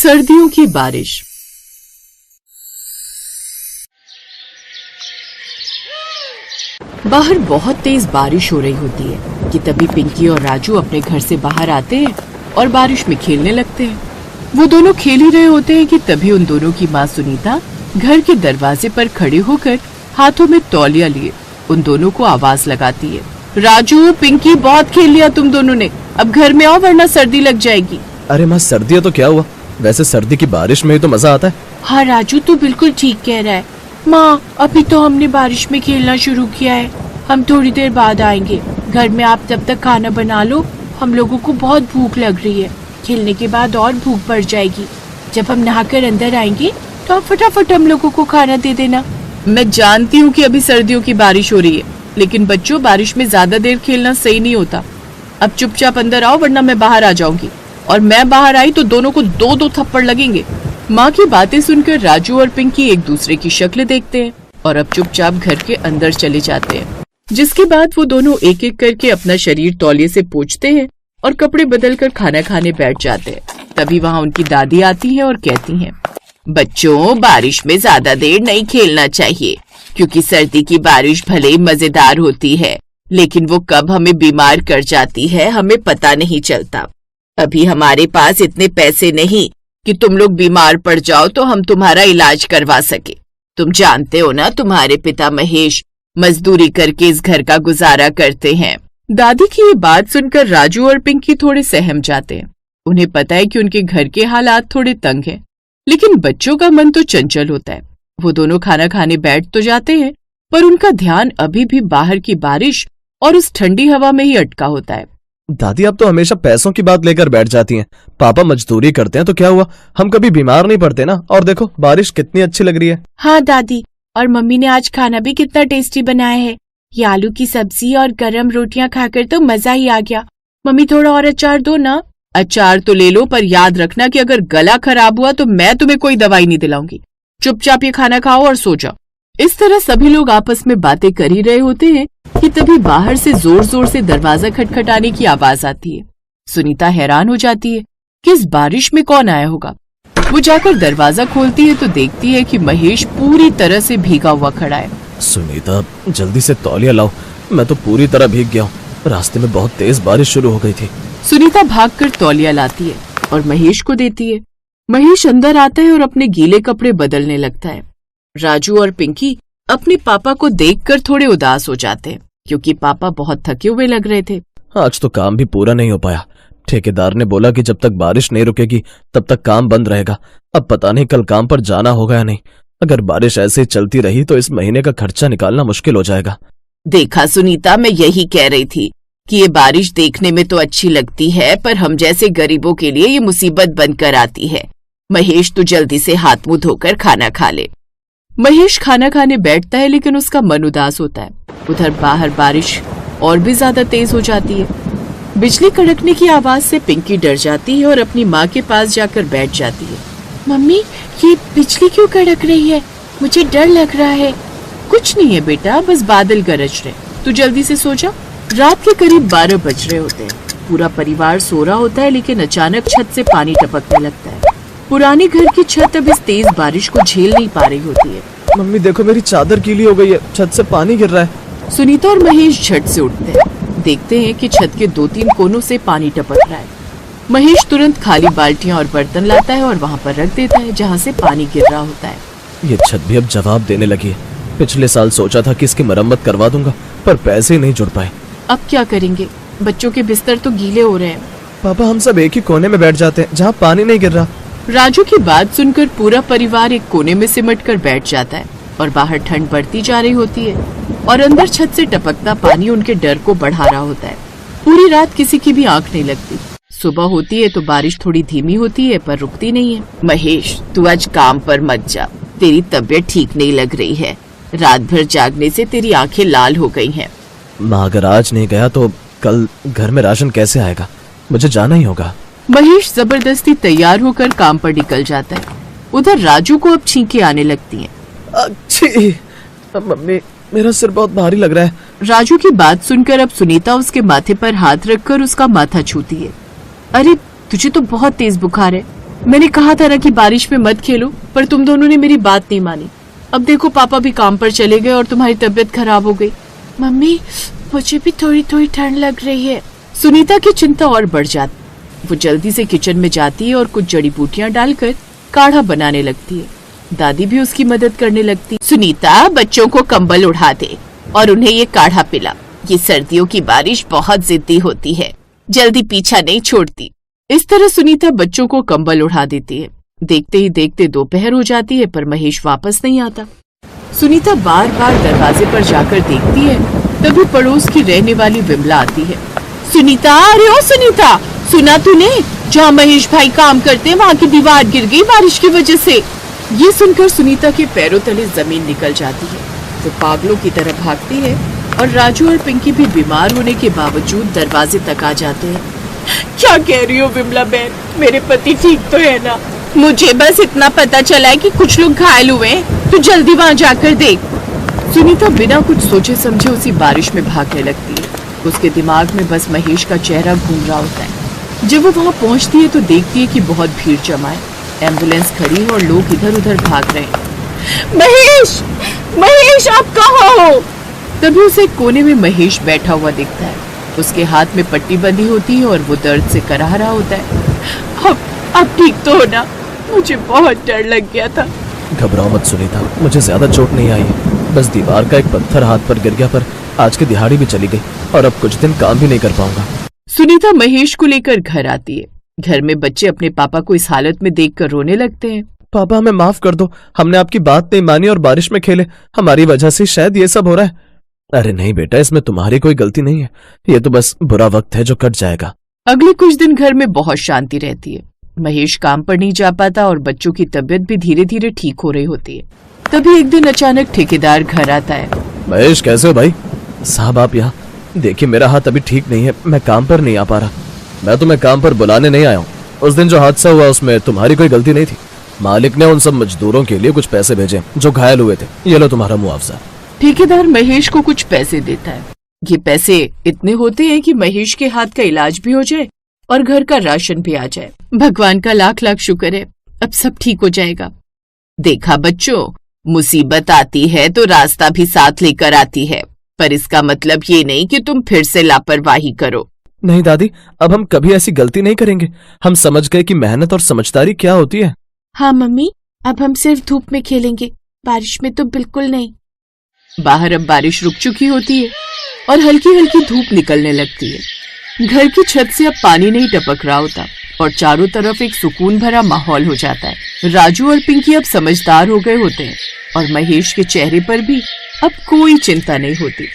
सर्दियों की बारिश। बाहर बहुत तेज बारिश हो रही होती है कि तभी पिंकी और राजू अपने घर से बाहर आते हैं और बारिश में खेलने लगते हैं। वो दोनों खेल ही रहे होते हैं कि तभी उन दोनों की माँ सुनीता घर के दरवाजे पर खड़े होकर हाथों में तौलिया लिए उन दोनों को आवाज लगाती है, राजू पिंकी बहुत खेल लिया तुम दोनों ने, अब घर में आओ वरना सर्दी लग जाएगी। अरे माँ सर्दी है तो क्या हुआ, वैसे सर्दी की बारिश में ही तो मजा आता है। हाँ राजू तू बिल्कुल ठीक कह रहा है। माँ अभी तो हमने बारिश में खेलना शुरू किया है, हम थोड़ी देर बाद आएंगे। घर में आप तब तक खाना बना लो, हम लोगों को बहुत भूख लग रही है, खेलने के बाद और भूख बढ़ जाएगी। जब हम नहाकर अंदर आएंगे तो आप फटाफट हम लोगों को खाना दे देना। मैं जानती हूँ कि अभी सर्दियों की बारिश हो रही है, लेकिन बच्चों बारिश में ज्यादा देर खेलना सही नहीं होता। अब चुपचाप अंदर आओ वरना मैं बाहर आ जाऊंगी, और मैं बाहर आई तो दोनों को दो दो थप्पड़ लगेंगे। माँ की बातें सुनकर राजू और पिंकी एक दूसरे की शक्ल देखते हैं और अब चुपचाप घर के अंदर चले जाते हैं। जिसके बाद वो दोनों एक एक करके अपना शरीर तौलिए से पोंछते हैं और कपड़े बदलकर खाना खाने बैठ जाते हैं। तभी वहाँ उनकी दादी आती है और कहती हैं, बच्चों बारिश में ज्यादा देर नहीं खेलना चाहिए, क्योंकि सर्दी की बारिश भले ही मजेदार होती है, लेकिन वो कब हमें बीमार कर जाती है हमें पता नहीं चलता। अभी हमारे पास इतने पैसे नहीं कि तुम लोग बीमार पड़ जाओ तो हम तुम्हारा इलाज करवा सके। तुम जानते हो ना तुम्हारे पिता महेश मजदूरी करके इस घर का गुजारा करते हैं। दादी की ये बात सुनकर राजू और पिंकी थोड़े सहम जाते हैं। उन्हें पता है कि उनके घर के हालात थोड़े तंग हैं, लेकिन बच्चों का मन तो चंचल होता है। वो दोनों खाना खाने बैठ तो जाते हैं, पर उनका ध्यान अभी भी बाहर की बारिश और उस ठंडी हवा में ही अटका होता है। दादी आप तो हमेशा पैसों की बात लेकर बैठ जाती हैं। पापा मजदूरी करते हैं तो क्या हुआ, हम कभी बीमार नहीं पड़ते ना। और देखो बारिश कितनी अच्छी लग रही है। हाँ दादी, और मम्मी ने आज खाना भी कितना टेस्टी बनाया है। ये आलू की सब्जी और गरम रोटियां खाकर तो मजा ही आ गया। मम्मी थोड़ा और अचार दो ना। अचार तो ले लो, पर याद रखना कि अगर गला खराब हुआ तो मैं तुम्हें कोई दवाई नहीं दिलाऊंगी। चुपचाप ये खाना खाओ और सो जाओ। इस तरह सभी लोग आपस में बातें कर ही रहे होते हैं कि तभी बाहर से जोर जोर से दरवाजा खटखटाने की आवाज आती है। सुनीता हैरान हो जाती है कि इस बारिश में कौन आया होगा। वो जाकर दरवाजा खोलती है तो देखती है कि महेश पूरी तरह से भीगा हुआ खड़ा है। सुनीता जल्दी से तौलिया लाओ, मैं तो पूरी तरह भीग गया हूँ। रास्ते में बहुत तेज बारिश शुरू हो गई थी। सुनीता भागकर तौलिया लाती है और महेश को देती है। महेश अंदर आता है और अपने गीले कपड़े बदलने लगता है। राजू और पिंकी अपने पापा को देखकर थोड़े उदास हो जाते हैं, क्योंकि पापा बहुत थके हुए लग रहे थे। आज तो काम भी पूरा नहीं हो पाया। ठेकेदार ने बोला कि जब तक बारिश नहीं रुकेगी तब तक काम बंद रहेगा। अब पता नहीं कल काम पर जाना होगा या नहीं। अगर बारिश ऐसे ही चलती रही तो इस महीने का खर्चा निकालना मुश्किल हो जाएगा। देखा सुनीता, मैं यही कह रही थी कि ये बारिश देखने में तो अच्छी लगती है, पर हम जैसे गरीबों के लिए ये मुसीबत बनकर आती है। महेश तू जल्दी से हाथ मुंह धोकर खाना खा ले। महेश खाना खाने बैठता है, लेकिन उसका मन उदास होता है। उधर बाहर बारिश और भी ज्यादा तेज हो जाती है। बिजली कड़कने की आवाज से पिंकी डर जाती है और अपनी माँ के पास जाकर बैठ जाती है। मम्मी ये बिजली क्यों कड़क रही है, मुझे डर लग रहा है। कुछ नहीं है बेटा, बस बादल गरज रहे, तू जल्दी से सो जा। रात के करीब 12 बज रहे होते हैं। पूरा परिवार सो रहा होता है, लेकिन अचानक छत से पानी टपकने लगता है। पुराने घर की छत अब इस तेज बारिश को झेल नहीं पा रही होती है। मम्मी देखो मेरी चादर गीली हो गई है, छत से पानी गिर रहा है। सुनीता और महेश झट से उठते हैं, देखते हैं कि छत के 2-3 कोनों से पानी टपक रहा है। महेश तुरंत खाली बाल्टियां और बर्तन लाता है और वहाँ पर रख देता है जहाँ से पानी गिर रहा होता है। ये छत भी अब जवाब देने लगी है। पिछले साल सोचा था कि इसकी मरम्मत करवा दूंगा, पर पैसे नहीं जुड़ पाए। अब क्या करेंगे, बच्चों के बिस्तर तो गीले हो रहे हैं। पापा हम सब एक ही कोने में बैठ जाते हैं जहाँ पानी नहीं गिर रहा। राजू की बात सुनकर पूरा परिवार एक कोने में सिमट कर बैठ जाता है और बाहर ठंड बढ़ती जा रही होती है और अंदर छत से टपकता पानी उनके डर को बढ़ा रहा होता है। पूरी रात किसी की भी आंख नहीं लगती। सुबह होती है तो बारिश थोड़ी धीमी होती है, पर रुकती नहीं है। महेश तू आज काम पर मत जा, तेरी तबीयत ठीक नहीं लग रही है। रात भर जागने से तेरी आंखें लाल हो गई हैं। माँ अगर आज नहीं गया तो कल घर में राशन कैसे आएगा, मुझे जाना ही होगा। महेश जबरदस्ती तैयार होकर काम पर निकल जाता है। उधर राजू को अब छींकें आने लगती हैं। अच्छी मम्मी मेरा सिर बहुत भारी लग रहा है। राजू की बात सुनकर अब सुनीता उसके माथे पर हाथ रखकर उसका माथा छूती है। अरे तुझे तो बहुत तेज बुखार है, मैंने कहा था ना कि बारिश में मत खेलो, पर तुम दोनों ने मेरी बात नहीं मानी। अब देखो पापा भी काम पर चले गए और तुम्हारी तबीयत खराब हो गई। मम्मी, मुझे भी थोड़ी थोड़ी ठंड लग रही है। सुनीता की चिंता और बढ़ जाती। वो जल्दी से किचन में जाती है और कुछ जड़ी बूटियां डालकर काढ़ा बनाने लगती है। दादी भी उसकी मदद करने लगती। सुनीता, बच्चों को कंबल उड़ा दे और उन्हें ये काढ़ा पिला। ये सर्दियों की बारिश बहुत जिद्दी होती है, जल्दी पीछा नहीं छोड़ती। इस तरह सुनीता बच्चों को कंबल उड़ा देती है। देखते ही देखते दोपहर हो जाती है, पर महेश वापस नहीं आता। सुनीता बार बार दरवाजे पर जाकर देखती है। तभी पड़ोस की रहने वाली विमला आती है। सुनीता, अरे ओ सुनीता, सुना तूने? जहाँ महेश भाई काम करते हैं वहाँ की दीवार गिर गई बारिश की वजह से। ये सुनकर सुनीता के पैरों तले जमीन निकल जाती है। वो पागलों की तरह भागती है और राजू और पिंकी भी बीमार होने के बावजूद दरवाजे तक आ जाते हैं। क्या कह रही हो विमला बहन? मेरे पति ठीक तो है ना? मुझे बस इतना पता चला है कि कुछ लोग घायल हुए हैं, तो जल्दी वहाँ जाकर देख। सुनीता बिना कुछ सोचे समझे उसी बारिश में भागने लगती है। उसके दिमाग में बस महेश का चेहरा घूम रहा होता है। जब वो वहाँ पहुँचती है तो देखती है कि बहुत भीड़ जमा है। एम्बुलेंस खड़ी है और लोग इधर उधर भाग रहे हैं। महेश, महेश, आप कहाँ हो? तभी उसे कोने में महेश बैठा हुआ दिखता है। उसके हाथ में पट्टी बंधी होती है और वो दर्द से कराह रहा होता है। अब ठीक तो हो ना? मुझे बहुत डर लग गया था। घबराओ मत सुनीता, मुझे ज्यादा चोट नहीं आई है। बस दीवार का एक पत्थर हाथ पर गिर गया, पर आज की दिहाड़ी भी चली गई और अब कुछ दिन काम भी नहीं कर पाऊंगा। सुनीता महेश को लेकर घर आती है। घर में बच्चे अपने पापा को इस हालत में देखकर रोने लगते हैं। पापा, हमें माफ कर दो, हमने आपकी बात नहीं मानी और बारिश में खेले। हमारी वजह से शायद ये सब हो रहा है। अरे नहीं बेटा, इसमें तुम्हारी कोई गलती नहीं है। ये तो बस बुरा वक्त है जो कट जाएगा। अगले कुछ दिन घर में बहुत शांति रहती है। महेश काम पर नहीं जा पाता और बच्चों की तबीयत भी धीरे धीरे ठीक हो रही होती है। तभी एक दिन अचानक ठेकेदार घर आता है। महेश, कैसे हो भाई? साहब, आप यहाँ देखिए, मेरा हाथ अभी ठीक नहीं है, मैं काम पर नहीं आ पा रहा। मैं तुम्हें काम पर बुलाने नहीं आया हूँ। उस दिन जो हादसा हुआ उसमें तुम्हारी कोई गलती नहीं थी। मालिक ने उन सब मजदूरों के लिए कुछ पैसे भेजे जो घायल हुए थे। ये लो तुम्हारा मुआवजा। ठेकेदार महेश को कुछ पैसे देता है। ये पैसे इतने होते हैं कि महेश के हाथ का इलाज भी हो जाए और घर का राशन भी आ जाए। भगवान का लाख लाख शुक्र है, अब सब ठीक हो जाएगा। देखा बच्चों, मुसीबत आती है तो रास्ता भी साथ लेकर आती है, पर इसका मतलब ये नहीं कि तुम फिर से लापरवाही करो। नहीं दादी, अब हम कभी ऐसी गलती नहीं करेंगे। हम समझ गए कि मेहनत और समझदारी क्या होती है। हाँ मम्मी, अब हम सिर्फ धूप में खेलेंगे, बारिश में तो बिल्कुल नहीं। बाहर अब बारिश रुक चुकी होती है और हल्की हल्की धूप निकलने लगती है। घर की छत से अब पानी नहीं टपक रहा होता और चारों तरफ एक सुकून भरा माहौल हो जाता है। राजू और पिंकी अब समझदार हो गए होते हैं और महेश के चेहरे पर भी अब कोई चिंता नहीं होती।